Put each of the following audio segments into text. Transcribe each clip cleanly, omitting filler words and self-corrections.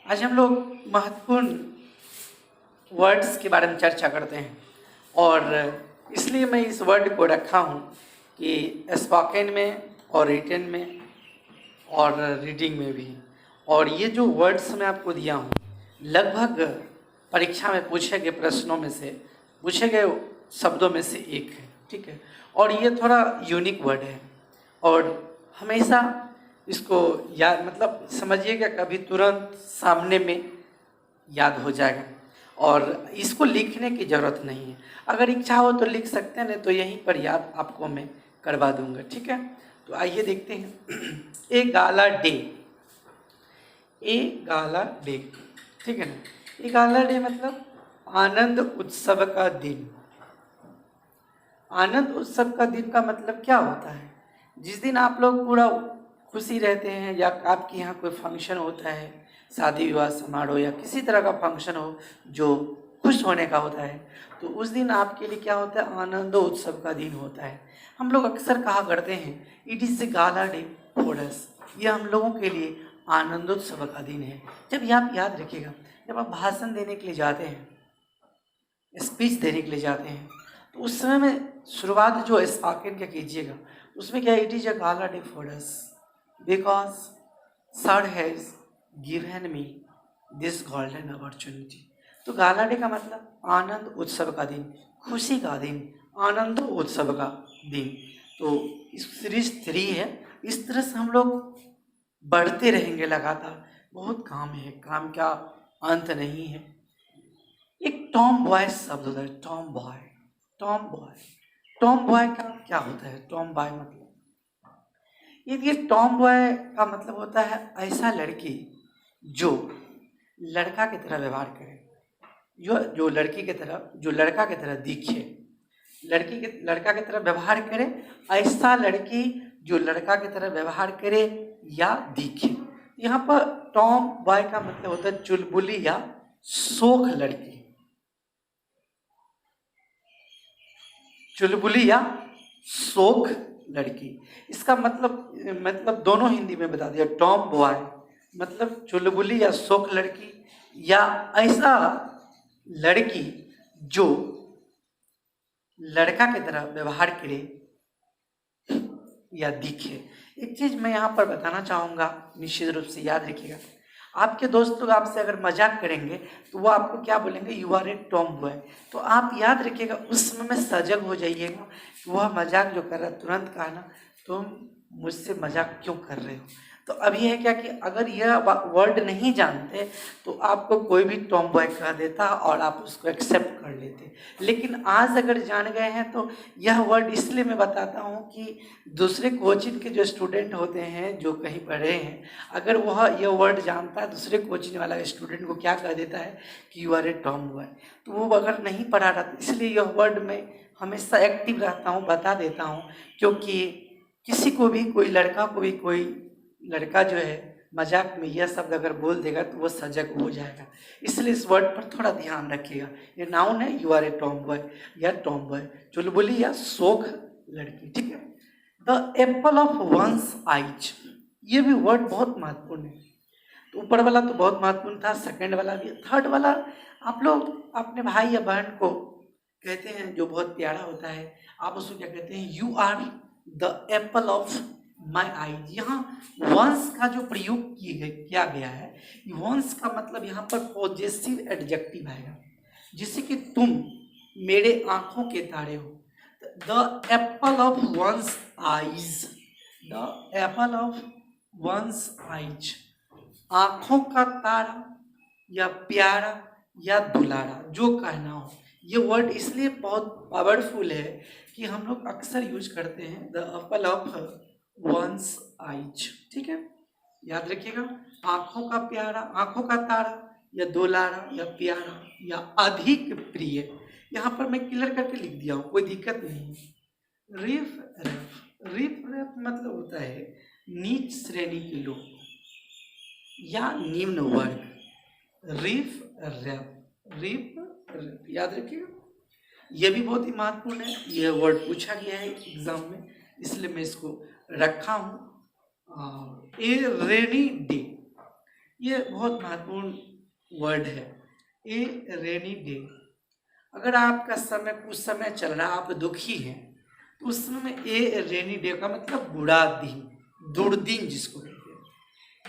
आज हम लोग महत्वपूर्ण वर्ड्स के बारे में चर्चा करते हैं और इसलिए मैं इस वर्ड को रखा हूँ कि स्पोकन में और रिटन में और रीडिंग में भी। और ये जो वर्ड्स मैं आपको दिया हूँ लगभग परीक्षा में पूछे गए प्रश्नों में से पूछे गए शब्दों में से एक है, ठीक है। और ये थोड़ा यूनिक वर्ड है और हमेशा इसको याद मतलब समझिएगा, कभी तुरंत सामने में याद हो जाएगा और इसको लिखने की ज़रूरत नहीं है। अगर इच्छा हो तो लिख सकते हैं, नहीं तो यहीं पर याद आपको मैं करवा दूंगा, ठीक है। तो आइए देखते हैं। ए गाला डे, ए गाला डे, ठीक है ना। ए गाला डे मतलब आनंद उत्सव का दिन। आनंद उत्सव का दिन का मतलब क्या होता है? जिस दिन आप लोग पूरा खुशी रहते हैं या आपके यहाँ कोई फंक्शन होता है, शादी विवाह समारोह या किसी तरह का फंक्शन हो जो खुश होने का होता है, तो उस दिन आपके लिए क्या होता है? आनंद उत्सव का दिन होता है। हम लोग अक्सर कहा करते हैं it is a gala day for us, ये हम लोगों के लिए आनंदोत्सव का दिन है। जब ये आप याद रखिएगा, जब आप भाषण देने के लिए जाते हैं, स्पीच देने के लिए जाते हैं, तो उस समय में शुरुआत जो स्पोकन का कीजिएगा उसमें क्या, it is a gala day for us because sir has given me this golden opportunity. तो गाला डे का मतलब आनंद उत्सव का दिन, खुशी का दिन, आनंद उत्सव का दिन। तो इस सीरीज 3 है। इस तरह से हम लोग बढ़ते रहेंगे लगातार। बहुत काम है, काम का अंत नहीं है। एक टॉम बॉय शब्द होता है, Tom boy. Tom boy, Tom boy का क्या होता है? टॉम बॉय मतलब ये टॉम बॉय का मतलब होता है ऐसा लड़की जो लड़का की तरह व्यवहार करे, जो लड़की की तरह, जो लड़का की तरह दिखे, लड़का की तरह व्यवहार करे। ऐसा लड़की जो लड़का की तरह व्यवहार करे या दिखे। यहाँ पर टॉम बॉय का मतलब होता है चुलबुली या शोख लड़की, चुलबुली या शोख लड़की। इसका मतलब दोनों हिंदी में बता दिया। टॉम बॉय मतलब चुलबुली या शोख लड़की, या ऐसा लड़की जो लड़का की तरह व्यवहार करे या दिखे। एक चीज मैं यहाँ पर बताना चाहूँगा, निश्चित रूप से याद रखिएगा। आपके दोस्त लोग आपसे अगर मजाक करेंगे तो वो आपको क्या बोलेंगे? You are a tomboy. तो आप याद रखिएगा, उस समय में सजग हो जाइएगा। वह मजाक जो कर रहा है तुरंत कहना, तुम मुझसे मजाक क्यों कर रहे हो। तो अब ये है क्या कि अगर यह वर्ड नहीं जानते तो आपको कोई भी टॉम बॉय कह देता और आप उसको एक्सेप्ट कर लेते। लेकिन आज अगर जान गए हैं तो यह वर्ड इसलिए मैं बताता हूँ कि दूसरे कोचिंग के जो स्टूडेंट होते हैं, जो कहीं पढ़े हैं, अगर वह यह वर्ड जानता है, दूसरे कोचिंग वाला स्टूडेंट को क्या कह देता है कि you are a tomboy, तो वो अगर नहीं पढ़ा रहा था। इसलिए यह वर्ड मैं हमेशा एक्टिव रहता हूँ, बता देता हूँ, क्योंकि किसी को भी, कोई लड़का को भी, कोई लड़का जो है मजाक में यह शब्द अगर बोल देगा तो वो सजग हो जाएगा। इसलिए इस वर्ड पर थोड़ा ध्यान रखिएगा। ये नाउन है, you are a tomboy या टॉम बॉय, चुलबुली या शोख लड़की, ठीक है। The apple of one's eyes, ये भी वर्ड बहुत महत्वपूर्ण है। तो ऊपर वाला तो बहुत महत्वपूर्ण था, सेकंड वाला भी। थर्ड वाला आप लोग अपने भाई या बहन को कहते हैं जो बहुत प्यारा होता है, आप उसको क्या कहते हैं? You are the apple of my eyes. यहाँ वंस का जो प्रयोग किया गया है, वंस का मतलब यहाँ पर पॉजेसिव एडजेक्टिव आएगा, जिससे कि तुम मेरे आंखों के तारे हो। The apple of one's eyes, the apple of one's eyes, आंखों का तारा या प्यारा या दुलारा, जो कहना हो। ये वर्ड इसलिए बहुत पावरफुल है कि हम लोग अक्सर यूज करते हैं, the apple of one's eyes, ठीक है। याद रखिएगा, आंखों का प्यारा, आंखों का तारा या दुलारा या प्यारा या अधिक प्रिय। यहाँ पर मैं क्लियर करके लिख दिया हूँ, कोई दिक्कत नहीं। रिफ रेफ, रिफ रेफ मतलब होता है नीच श्रेणी के लोग या निम्न वर्ग। रिफ रेफ, रिफ रेफ, याद रखिएगा। यह भी बहुत ही महत्वपूर्ण है, यह वर्ड पूछा गया है एग्जाम में, इसलिए मैं इसको रखा हूँ। ए रेनी डे, ये बहुत महत्वपूर्ण वर्ड है। ए रेनी डे, अगर आपका समय कुछ समय चल रहा है, आप दुखी हैं, तो उस समय में ए रेनी डे का मतलब बुरा दिन, दुर्दिन जिसको कहते हैं।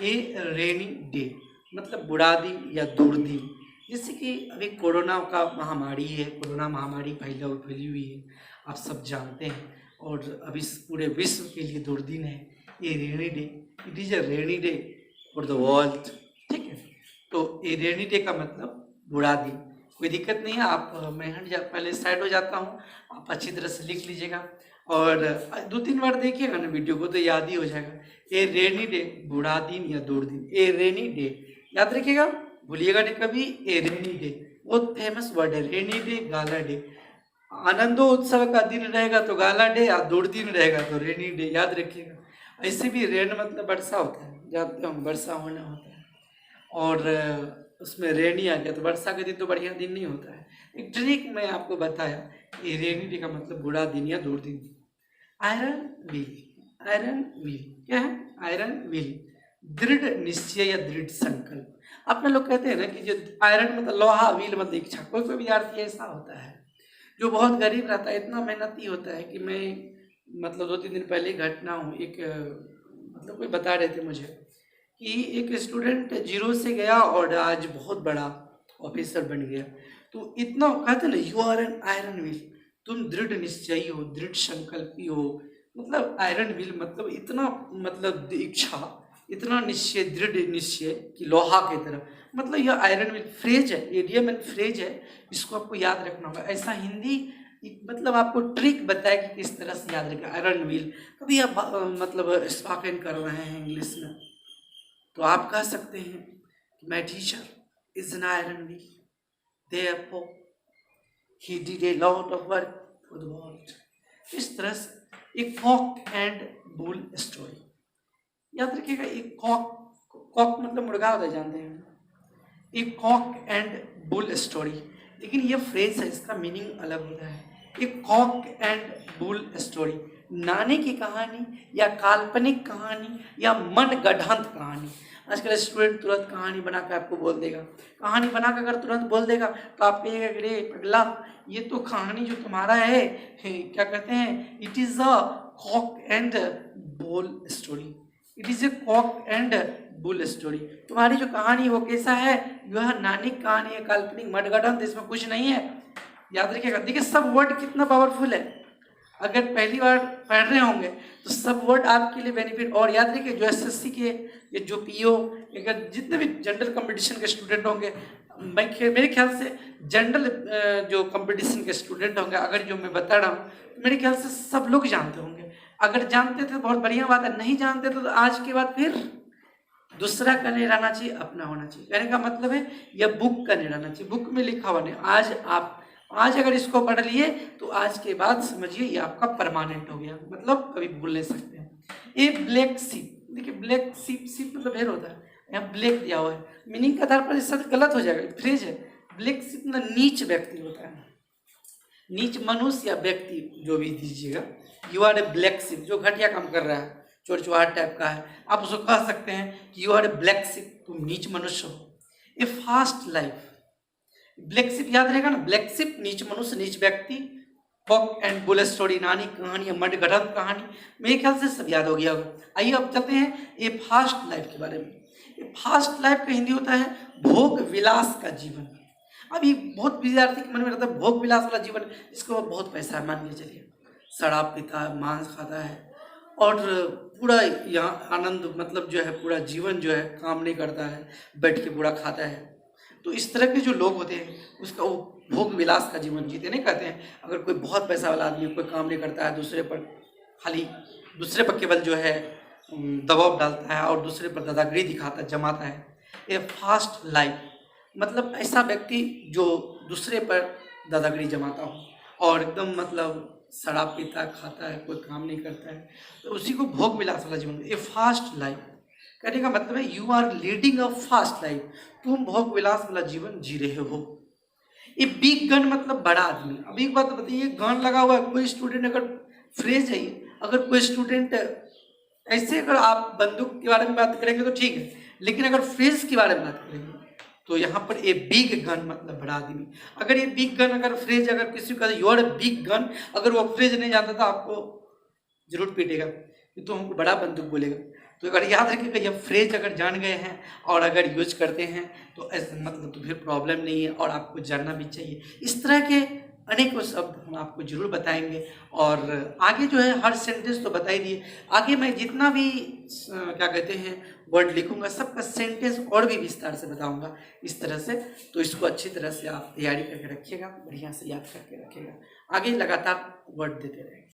ए रेनी डे मतलब बुरा दिन या दुर्दिन। जैसे कि अभी कोरोना का महामारी है, कोरोना महामारी फैली हुई है, आप सब जानते हैं, और अभी पूरे विश्व के लिए दुर्दिन है ये rainy day. It is a rainy day for the world, ठीक है। तो ये रेनी डे का मतलब बुरा दिन। कोई दिक्कत नहीं है, आप मैं पहले साइड हो जाता हूँ, आप अच्छी तरह से लिख लीजिएगा और 2-3 बार देखिएगा ना वीडियो को तो याद ही हो जाएगा। ए रेनी डे, बुरा दिन या दुर्दिन, ए रेनी डे याद रखिएगा, भूलिएगा नहीं कभी। ए रेनी डे बहुत फेमस वर्ड है। रेनी डे, गाला डे, आनंदो उत्सव का दिन रहेगा तो गाला डे, या दुर्दिन रहेगा तो रेनी डे, याद रखिएगा। ऐसे भी रेन मतलब वर्षा होता है, जानते हो, वर्षा होना होता है, और उसमें रेनी आ गया तो वर्षा के दिन तो बढ़िया दिन नहीं होता है। एक ट्रिक मैं आपको बताया, ये रेनी डे का मतलब बुरा दिन या दुर्दिन। आयरन व्हील, आयरन व्हील क्या है? आयरन व्हील, दृढ़ निश्चय या दृढ़ संकल्प। अपने लोग कहते हैं ना कि जो आयरन मतलब लोहा, व्हील मतलब इच्छा। कोई कोई विद्यार्थी ऐसा होता है जो बहुत गरीब रहता है, इतना मेहनती होता है कि मैं मतलब 2-3 दिन पहले घटना हूँ, एक मतलब कोई बता रहे थे मुझे कि एक स्टूडेंट जीरो से गया और आज बहुत बड़ा ऑफिसर बन गया। तो इतना कहते ना, you are an iron wheel, तुम दृढ़ निश्चयी हो, दृढ़ संकल्पी हो। मतलब आयरन व्हील मतलब इतना, मतलब इच्छा, इतना निश्चय, दृढ़ निश्चय कि लोहा की तरह। मतलब यह आयरन व्हील फ्रेज है, इडियम एंड फ्रेज है, इसको आपको याद रखना होगा। ऐसा हिंदी मतलब आपको ट्रिक बताया कि किस तरह से याद रखें आयरन व्हील। कभी आप मतलब स्पोकन कर रहे हैं इंग्लिश में, तो आप कह सकते हैं कि my teacher is an iron wheel, therefore he did a lot of work for the world. इस तरह से एक कॉक एंड बुल स्टोरी याद रखिएगा। एक कॉक, कॉक मतलब मुर्गा होता है, जानते हैं, एक कॉक एंड बुल स्टोरी। लेकिन ये फ्रेज है, इसका मीनिंग अलग होता है। एक कॉक एंड बुल स्टोरी, नानी की कहानी या काल्पनिक कहानी या मन गढ़ंत कहानी। आजकल स्टूडेंट तुरंत कहानी बना के आपको बोल देगा, कहानी बना के अगर तुरंत बोल देगा तो आप कहिएगा कि रे पगला, ये तो कहानी जो तुम्हारा है क्या कहते हैं, it is a cock and bull story, it is a cock and bull story. तुम्हारी जो कहानी वो कैसा है, यह नानी कहानी है, काल्पनिक मडगढ़ंत, इसमें कुछ नहीं है। याद रखिएगा। देखिए सब वर्ड कितना पावरफुल है, अगर पहली बार पढ़ रहे होंगे तो सब वर्ड आपके लिए बेनिफिट। और याद रखिए जो एसएससी के या जो पीओ, अगर जितने भी जनरल कंपटीशन के स्टूडेंट होंगे, मेरे ख्याल से जनरल जो कंपटीशन के स्टूडेंट होंगे, अगर जो मैं बता रहा हूँ, मेरे ख्याल से सब लोग जानते होंगे। अगर जानते थे तो बहुत बढ़िया बात है, नहीं जानते तो आज के बाद फिर दूसरा का नहीं रहना चाहिए, अपना होना चाहिए। कहने का मतलब है यह बुक का नहीं रहना चाहिए, बुक में लिखा हुआ नहीं। आज अगर इसको पढ़ लिए तो आज के बाद समझिए ये आपका परमानेंट हो गया, मतलब कभी भूल नहीं सकते हैं। ये ब्लैक शिप, देखिए ब्लैक शिप, शिप मतलब भेड़ होता है, यहाँ ब्लैक दिया हुआ है, मीनिंग के आधार पर इससे गलत हो जाएगा, फ्रेज है। ब्लैक शिप मतलब नीच व्यक्ति होता है, नीच मनुष्य या व्यक्ति जो भी दीजिएगा, you are a black sheep, जो घटिया काम कर रहा है, चोर चुहार टाइप का है, आप उसको कह सकते हैं कि you are a black sheep, तुम नीच मनुष्य हो। A fast life, black sheep याद रहेगा ना, ब्लैक शिप नीच मनुष्य, नीच व्यक्ति, कॉक एंड बुल स्टोरी नानी कहानी, मडगढ़ंत कहानी, मेरे ख्याल से सब याद हो गया होगा। आइए अब चलते हैं ए फास्ट लाइफ के बारे में। ये फास्ट लाइफ का हिंदी होता है भोग विलास का जीवन। अभी बहुत विद्यार्थी के मन में रहता है भोग विलास वाला जीवन, इसको बहुत पैसा है, मान के चलिए, शराब पीता है, मांस खाता है, और पूरा यहाँ आनंद मतलब जो है पूरा जीवन जो है काम नहीं करता है, बैठ के पूरा खाता है। तो इस तरह के जो लोग होते हैं उसका वो भोग विलास का जीवन जीते नहीं कहते हैं। अगर कोई बहुत पैसा वाला आदमी कोई काम नहीं करता है, दूसरे पर खाली दूसरे पर केवल जो है दबाव डालता है और दूसरे पर दादागिरी दिखाता है, जमाता है, ये फास्ट लाइफ मतलब ऐसा व्यक्ति जो दूसरे पर दादागिरी जमाता हो और एकदम मतलब शराब पीता खाता है, कोई काम नहीं करता है, तो उसी को भोग विलास वाला जीवन, ए फास्ट लाइफ। कहने का मतलब है you are leading a fast life, तुम भोग विलास वाला जीवन जी रहे हो। ये बिग गन मतलब बड़ा आदमी। अब एक बात बताइए, गन लगा हुआ है, कोई स्टूडेंट अगर फ्रेज है, अगर कोई स्टूडेंट ऐसे, अगर आप बंदूक के बारे में बात करेंगे तो ठीक है, लेकिन अगर फ्रेज के बारे में बात करेंगे तो यहाँ पर ए बिग गन मतलब बड़ा आदमी। अगर ये बिग गन अगर फ्रेज अगर किसी को कहते योर बिग गन, अगर वो फ्रेज नहीं जानता तो आपको जरूर पीटेगा कि तो हमको बड़ा बंदूक बोलेगा। तो अगर याद रखिएगा ये फ्रेज अगर जान गए हैं और अगर यूज करते हैं तो ऐसे मतलब तो फिर प्रॉब्लम नहीं है और आपको जानना भी चाहिए। इस तरह के अनेकों शब्द हम आपको जरूर बताएंगे और आगे जो है हर सेंटेंस तो बता ही दिए, आगे मैं जितना भी क्या कहते हैं वर्ड लिखूंगा सबका सेंटेंस और भी विस्तार से बताऊंगा इस तरह से। तो इसको अच्छी तरह से आप तैयारी करके रखिएगा, बढ़िया से याद करके रखिएगा, आगे लगातार वर्ड देते रहेंगे।